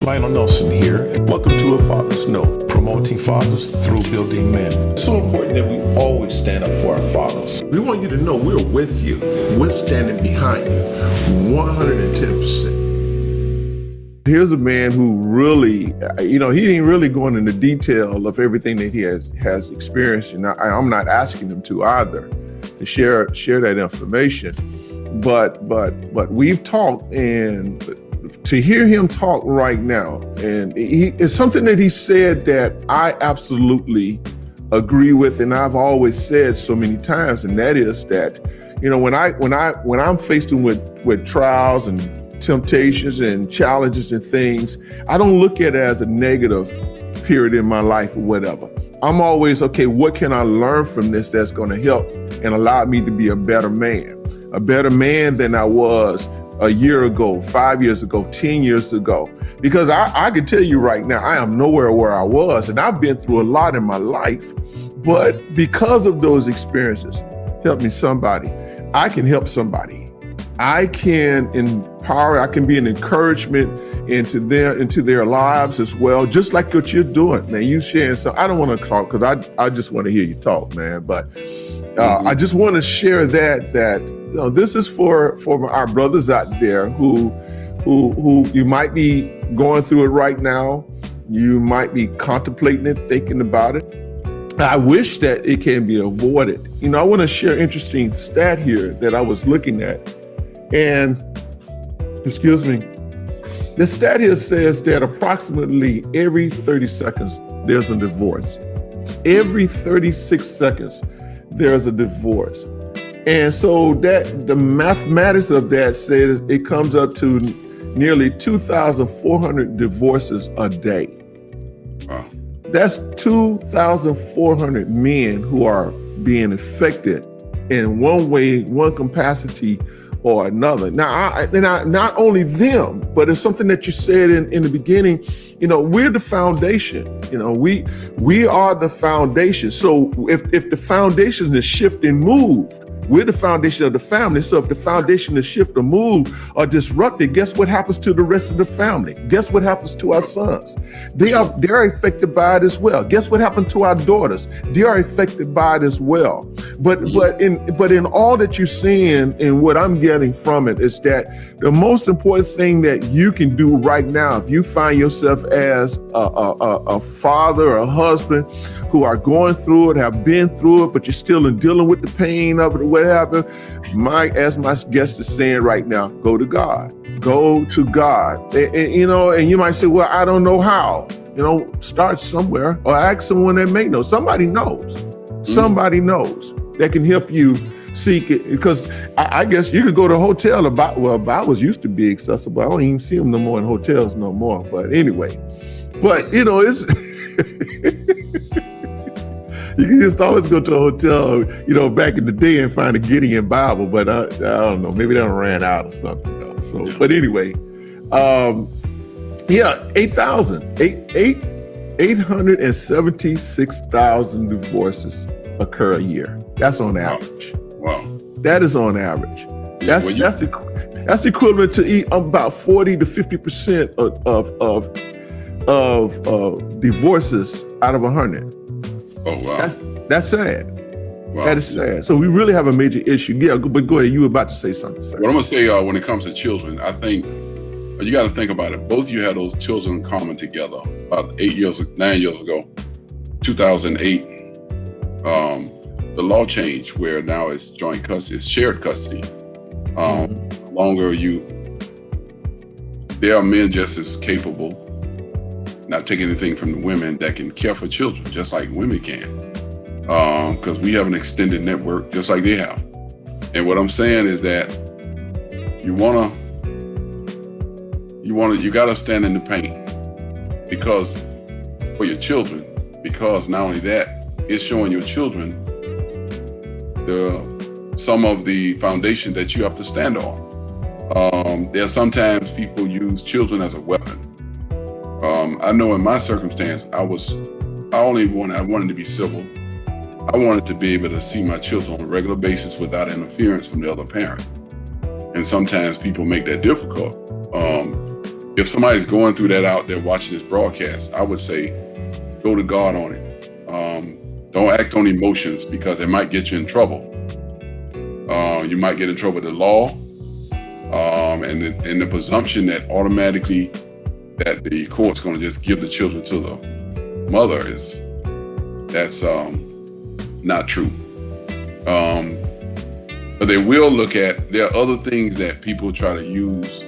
Lionel Nelson here, and welcome to A Father's Note, promoting fathers through building men. It's so important that we always stand up for our fathers. We want you to know we're with you. We're standing behind you 110%. Here's a man who really, he ain't really going into detail of everything that he has experienced. And I'm not asking him to either, to share that information. But we've talked, and to hear him talk right now, and it's something that he said that I absolutely agree with, and I've always said so many times, and that is that, when I'm faced with trials and temptations and challenges and things, I don't look at it as a negative period in my life or whatever. I'm always, okay, what can I learn from this that's going to help and allow me to be a better man than I was a year ago, 5 years ago, 10 years ago. Because I can tell you right now, I am nowhere where I was, and I've been through a lot in my life. But because of those experiences, help me somebody. I can help somebody. I can empower, I can be an encouragement into their lives as well, just like what you're doing, man. You sharing, so I don't want to talk because I just want to hear you talk, man. But I just want to share that this is for our brothers out there who you might be going through it right now. You might be contemplating it, thinking about it. I wish that it can be avoided. I want to share an interesting stat here that I was looking at. And, excuse me, the stat here says that approximately every 30 seconds, there's a divorce. Every 36 seconds, there's a divorce. And so that the mathematics of that says it comes up to nearly 2,400 divorces a day. Wow. That's 2,400 men who are being affected in one way, one capacity or another. Now, not only them, but it's something that you said in the beginning. We're the foundation. We are the foundation. So if the foundation is shifted and moved, we're the foundation of the family. So if the foundation is shift or move or disrupted, guess what happens to the rest of the family? Guess what happens to our sons? They're affected by it as well. Guess what happened to our daughters? They are affected by it as well. But in all that you're seeing and what I'm getting from it is that the most important thing that you can do right now, if you find yourself as a father or a husband who are going through it, have been through it, but you're still dealing with the pain of it or whatever, as my guest is saying right now, go to God. Go to God. And you might say, well, I don't know how. Start somewhere or ask someone that may know. Somebody knows. Somebody knows that can help you seek it. Because I guess you could go to a hotel. Bibles used to be accessible. I don't even see them no more in hotels no more. But anyway, it's... You can just always go to a hotel, back in the day and find a Gideon Bible, but I don't know, maybe they ran out or something else. So, but anyway, 876,000 divorces occur a year. That's on average. Wow. That is on average. That's equivalent to about 40 to 50% of divorces out of 100. Oh, wow. That's sad. Wow. That is sad. So we really have a major issue. Yeah, but go ahead. You were about to say something. Sir. What I'm going to say when it comes to children, I think you got to think about it. Both of you had those children common together about 9 years ago, 2008. The law changed where now it's joint custody, it's shared custody. There are men just as capable, not taking anything from the women, that can care for children just like women can, because we have an extended network just like they have. And what I'm saying is that you gotta stand in the pain because for your children, because not only that, it's showing your children some of the foundation that you have to stand on. There's sometimes people use children as a weapon. I know in my circumstance, I wanted to be civil. I wanted to be able to see my children on a regular basis without interference from the other parent. And sometimes people make that difficult. if somebody's going through that out there watching this broadcast, I would say, go to God on it. Don't act on emotions, because it might get you in trouble. You might get in trouble with the law, and the presumption that automatically that the court's going to just give the children to the mother that's not true. But they will look at, there are other things that people try to use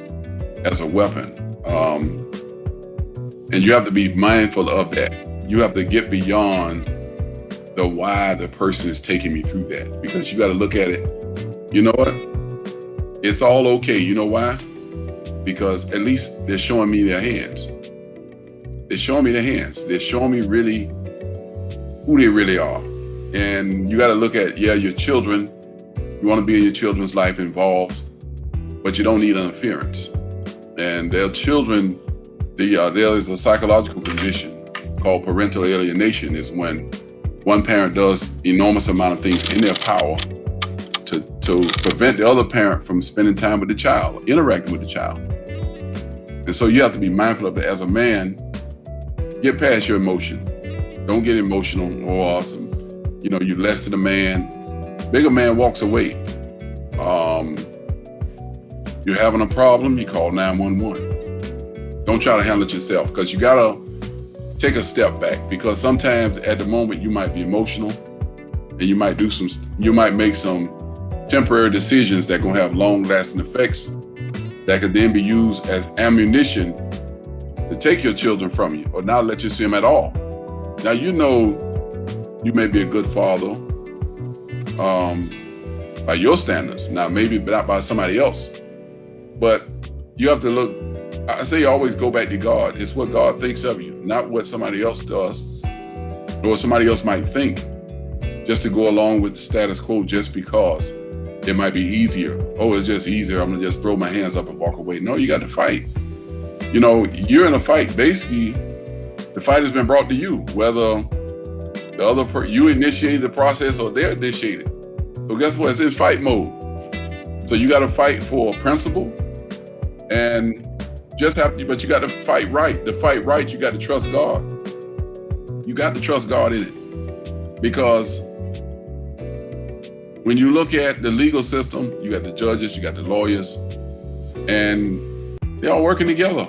as a weapon. And you have to be mindful of that. You have to get beyond the why the person is taking me through that, because you got to look at it. You know what? It's all okay. You know why? Because at least they're showing me their hands. They're showing me their hands. They're showing me really who they really are. And you got to look at, your children. You want to be in your children's life involved, but you don't need interference. And their children, there is a psychological condition called parental alienation. Is when one parent does enormous amount of things in their power to prevent the other parent from spending time with the child, interacting with the child. And so you have to be mindful of it. As a man, get past your emotion. Don't get emotional or you're less than a man. Bigger man walks away. You're having a problem, you call 911. Don't try to handle it yourself, because you gotta take a step back, because sometimes at the moment you might be emotional and you might make some temporary decisions that gonna have long lasting effects that could then be used as ammunition to take your children from you or not let you see them at all. Now, you may be a good father by your standards. Now, maybe not by somebody else, but you have to look. I say always go back to God. It's what God thinks of you, not what somebody else does or what somebody else might think, just to go along with the status quo just because it might be easier. Oh, it's just easier. I'm gonna just throw my hands up and walk away. No, you got to fight. You're in a fight. Basically, the fight has been brought to you, whether you initiated the process or they're initiated. So guess what? It's in fight mode. So you got to fight for a principle, and but you got to fight right. To fight right, you got to trust God. You got to trust God in it, because when you look at the legal system, you got the judges, you got the lawyers, and they're all working together.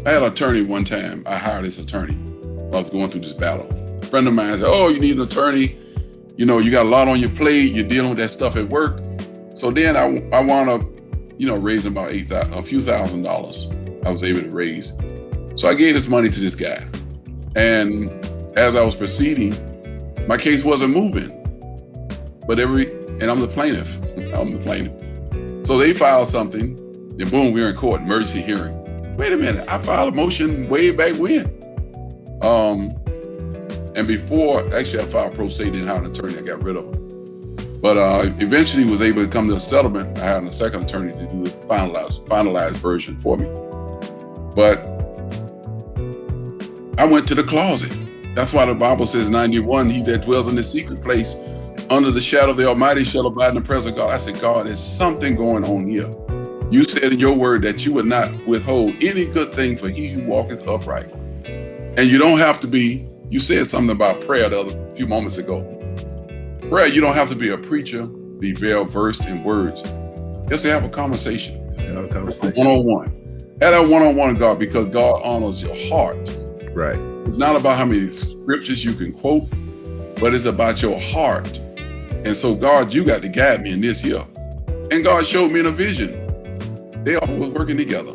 I had an attorney one time. I hired this attorney while I was going through this battle. A friend of mine said, "Oh, you need an attorney. You got a lot on your plate. You're dealing with that stuff at work." So then I wound up, raising about a few $1,000. I was able to raise. So I gave this money to this guy. And as I was proceeding, my case wasn't moving. And I'm the plaintiff. So they filed something, and boom, we're in court, emergency hearing. Wait a minute, I filed a motion way back when. And before, actually I filed pro se, didn't have an attorney, I got rid of him. But eventually was able to come to a settlement. I had a second attorney to do the finalized version for me. But I went to the closet. That's why the Bible says 91, he that dwells in the secret place under the shadow of the Almighty shall abide in the presence of God. I said, God, there's something going on here. You said in your word that you would not withhold any good thing for he who walketh upright. And you don't have to be, you said something about prayer a few moments ago. Prayer, you don't have to be a preacher, be well versed in words. Just to have a conversation. One-on-one. Have that one-on-one with God, because God honors your heart. Right. It's not about how many scriptures you can quote, but it's about your heart. And so, God, you got to guide me in this here. And God showed me in a vision. They all was working together.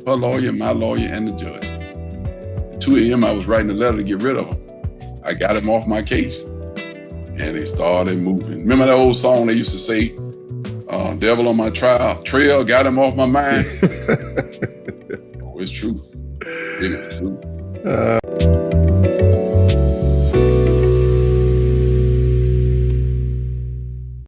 Her lawyer, my lawyer, and the judge. At 2 a.m., I was writing a letter to get rid of him. I got him off my case. And they started moving. Remember that old song they used to say, devil on my trail, got him off my mind? Oh, it's true. It is true.